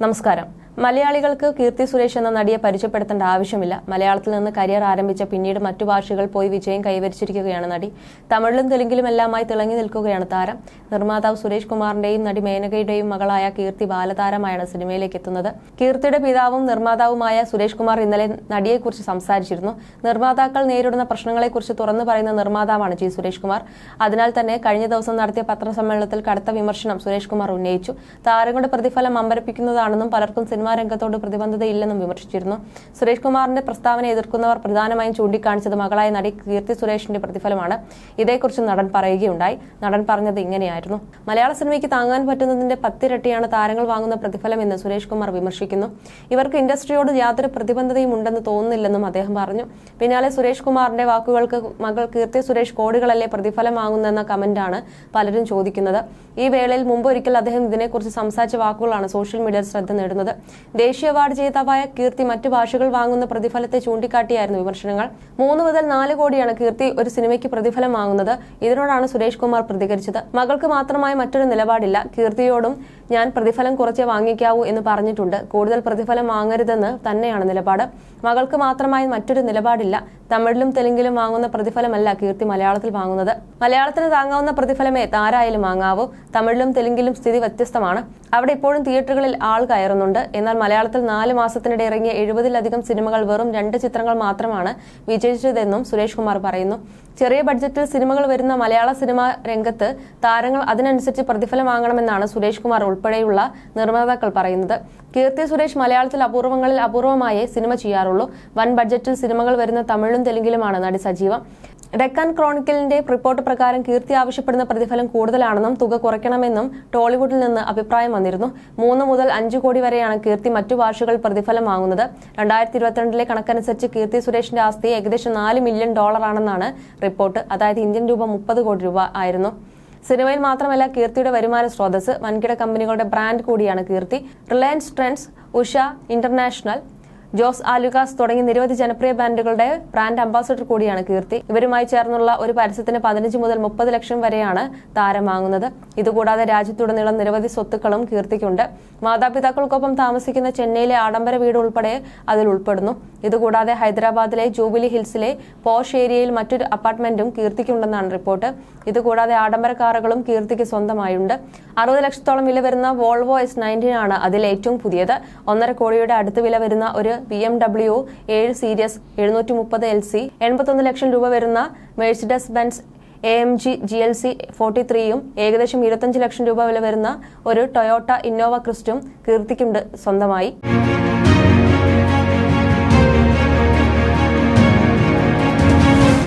നമസ്കാരം. മലയാളികൾക്ക് കീർത്തി സുരേഷ് എന്ന നടിയെ പരിചയപ്പെടുത്തേണ്ട ആവശ്യമില്ല. മലയാളത്തിൽ നിന്ന് കരിയർ ആരംഭിച്ച പിന്നീട് മറ്റു ഭാഷകൾ പോയി വിജയം കൈവരിച്ചിരിക്കുകയാണ് നടി. തമിഴിലും തെലുങ്കിലുമെല്ലാമായി തിളങ്ങി നിൽക്കുകയാണ് താരം. നിർമ്മാതാവ് സുരേഷ് കുമാറിന്റെയും നടി മേനകയുടെയും മകളായ കീർത്തി ബാലതാരമായാണ് സിനിമയിലേക്ക് എത്തുന്നത്. കീർത്തിയുടെ പിതാവും നിർമ്മാതാവുമായ സുരേഷ് കുമാർ ഇന്നലെ നടിയെക്കുറിച്ച് സംസാരിച്ചിരുന്നു. നിർമ്മാതാക്കൾ നേരിടുന്ന പ്രശ്നങ്ങളെക്കുറിച്ച് തുറന്നു പറയുന്ന നിർമ്മാതാവാണ് ജി സുരേഷ് കുമാർ. അതിനാൽ തന്നെ കഴിഞ്ഞ ദിവസം നടത്തിയ പത്രസമ്മേളനത്തിൽ കടുത്ത വിമർശനം സുരേഷ് കുമാർ ഉന്നയിച്ചു. താരങ്ങളുടെ പ്രതിഫലം അമ്പരപ്പിക്കുന്നതാണെന്നും പലർക്കും സിനിമാ രംഗത്തോട് പ്രതിബദ്ധതയില്ലെന്നും വിമർശിച്ചിരുന്നു. സുരേഷ് കുമാറിന്റെ പ്രസ്താവനയെ എതിർക്കുന്നവർ പ്രധാനമായും ചൂണ്ടിക്കാണിച്ചത് മകളായ നടി കീർത്തി സുരേഷിന്റെ പ്രതിഫലമാണ്. ഇതേക്കുറിച്ച് നടൻ പറയുകയുണ്ടായി. നടൻ പറഞ്ഞത് ഇങ്ങനെയായിരുന്നു: മലയാള സിനിമയ്ക്ക് താങ്ങാൻ പറ്റുന്നതിന്റെ 10 ഇരട്ടിയാണ് താരങ്ങൾ വാങ്ങുന്ന പ്രതിഫലമെന്ന് സുരേഷ് കുമാർ വിമർശിക്കുന്നു. ഇവർക്ക് ഇൻഡസ്ട്രിയോട് യാതൊരു പ്രതിബദ്ധതയും ഉണ്ടെന്ന് തോന്നുന്നില്ലെന്നും അദ്ദേഹം പറഞ്ഞു. പിന്നാലെ സുരേഷ് കുമാറിന്റെ വാക്കുകൾക്ക് മകൾ കീർത്തി സുരേഷ് കോടികളല്ലേ പ്രതിഫലം വാങ്ങുന്നെന്ന കമന്റാണ് പലരും ചോദിക്കുന്നത്. ഈ വേളയിൽ മുമ്പൊരിക്കൽ അദ്ദേഹം ഇതിനെക്കുറിച്ച് സംസാരിച്ച വാക്കുകളാണ് സോഷ്യൽ മീഡിയയിൽ ശ്രദ്ധ നേടുന്നത്. ദേശീയ അവാർഡ് ജേതാവായ കീർത്തി മറ്റു ഭാഷകൾ വാങ്ങുന്ന പ്രതിഫലത്തെ ചൂണ്ടിക്കാട്ടിയായിരുന്നു വിമർശനങ്ങൾ. 3 മുതൽ 4 കോടിയാണ് കീർത്തി ഒരു സിനിമയ്ക്ക് പ്രതിഫലം വാങ്ങുന്നത്. ഇതിനോടാണ് സുരേഷ് കുമാർ പ്രതികരിച്ചത്. മകൾക്ക് മാത്രമായി മറ്റൊരു നിലപാടില്ല. കീർത്തിയോടും ഞാൻ പ്രതിഫലം കുറച്ചേ വാങ്ങിക്കാവൂ എന്ന് പറഞ്ഞിട്ടുണ്ട്. കൂടുതൽ പ്രതിഫലം വാങ്ങരുതെന്ന് തന്നെയാണ് നിലപാട്. മകൾക്ക് മാത്രമായി മറ്റൊരു നിലപാടില്ല. തമിഴിലും തെലുങ്കിലും വാങ്ങുന്ന പ്രതിഫലമല്ല കീർത്തി മലയാളത്തിൽ വാങ്ങുന്നത്. മലയാളത്തിന് താങ്ങാവുന്ന പ്രതിഫലമേ താരായാലും വാങ്ങാവൂ. തമിഴിലും തെലുങ്കിലും സ്ഥിതി വ്യത്യസ്തമാണ്. അവിടെ ഇപ്പോഴും തിയേറ്ററുകളിൽ ആൾ കയറുന്നുണ്ട്. എന്നാൽ മലയാളത്തിൽ 4 മാസത്തിനിടെ ഇറങ്ങിയ 70-ലധികം സിനിമകൾ വെറും 2 ചിത്രങ്ങൾ മാത്രമാണ് വിജയിച്ചതെന്നും സുരേഷ് കുമാർ പറയുന്നു. ചെറിയ ബഡ്ജറ്റിൽ സിനിമകൾ വരുന്ന മലയാള സിനിമാ രംഗത്ത് താരങ്ങൾ അതിനനുസരിച്ച് പ്രതിഫലം വാങ്ങണമെന്നാണ് സുരേഷ് കുമാർ ഉൾപ്പെടെയുള്ള നിർമ്മാതാക്കൾ പറയുന്നത്. കീർത്തി സുരേഷ് മലയാളത്തിൽ അപൂർവങ്ങളിൽ അപൂർവമായേ സിനിമ ചെയ്യാറുള്ളൂ. വൻ ബഡ്ജറ്റിൽ സിനിമകൾ വരുന്ന തമിഴിലും തെലുങ്കിലുമാണ് നടി സജീവം. ഡെക്കാൻ ക്രോണിക്കലിന്റെ റിപ്പോർട്ട് പ്രകാരം കീർത്തി ആവശ്യപ്പെടുന്ന പ്രതിഫലം കൂടുതലാണെന്നും തുക കുറയ്ക്കണമെന്നും ടോളിവുഡിൽ നിന്ന് അഭിപ്രായം വന്നിരുന്നു. 3 മുതൽ 5 കോടി വരെയാണ് കീർത്തി മറ്റു ഭാഷകൾ പ്രതിഫലം വാങ്ങുന്നത്. 2022 കണക്കനുസരിച്ച് കീർത്തി സുരേഷിന്റെ ആസ്തി ഏകദേശം $4 മില്യൺ ആണെന്നാണ് റിപ്പോർട്ട്. അതായത് ഇന്ത്യൻ രൂപ 30 കോടി രൂപ ആയിരുന്നു. സിനിമയിൽ മാത്രമല്ല കീർത്തിയുടെ വരുമാന സ്രോതസ്. വൻകിട കമ്പനികളുടെ ബ്രാൻഡ് കൂടിയാണ് കീർത്തി. റിലയൻസ് ട്രെൻഡ്സ്, ഉഷ ഇന്റർനാഷണൽ, ജോസ് ആലുകാസ് തുടങ്ങി നിരവധി ജനപ്രിയ ബ്രാൻഡുകളുടെ ബ്രാൻഡ് അംബാസഡർ കൂടിയാണ് കീർത്തി. ഇവരുമായി ചേർന്നുള്ള ഒരു പരസ്യത്തിന് 15 മുതൽ 30 ലക്ഷം വരെയാണ് താരം വാങ്ങുന്നത്. ഇതുകൂടാതെ രാജ്യത്തുടനീളം നിരവധി സ്വത്തുക്കളും കീർത്തിക്കുണ്ട്. മാതാപിതാക്കൾക്കൊപ്പം താമസിക്കുന്ന ചെന്നൈയിലെ ആഡംബര വീട് ഉൾപ്പെടെ അതിൽ ഉൾപ്പെടുന്നു. ഇതുകൂടാതെ ഹൈദരാബാദിലെ ജൂബിലി ഹിൽസിലെ പോഷ് ഏരിയയിൽ മറ്റൊരു അപ്പാർട്ട്മെന്റും കീർത്തിക്കുണ്ടെന്നാണ് റിപ്പോർട്ട്. ഇതുകൂടാതെ ആഡംബര കാറുകളും കീർത്തിക്ക് സ്വന്തമായുണ്ട്. 60 ലക്ഷത്തോളം വില വരുന്ന വോൾവോ S90 ആണ് അതിൽ ഏറ്റവും പുതിയത്. 1.5 കോടിയുടെ അടുത്ത് വില വരുന്ന ഒരു BMW 7 സീരീസ് 730 LC, 81 ലക്ഷം രൂപ വരുന്ന മെഴ്സിഡസ് ബെൻസ് AMG GLC 43യും ഏകദേശം 25 ലക്ഷം രൂപ വില വരുന്ന ഒരു ടൊയോട്ട ഇന്നോവ ക്രിസ്റ്റും കീർത്തിക്കുണ്ട് സ്വന്തമായി.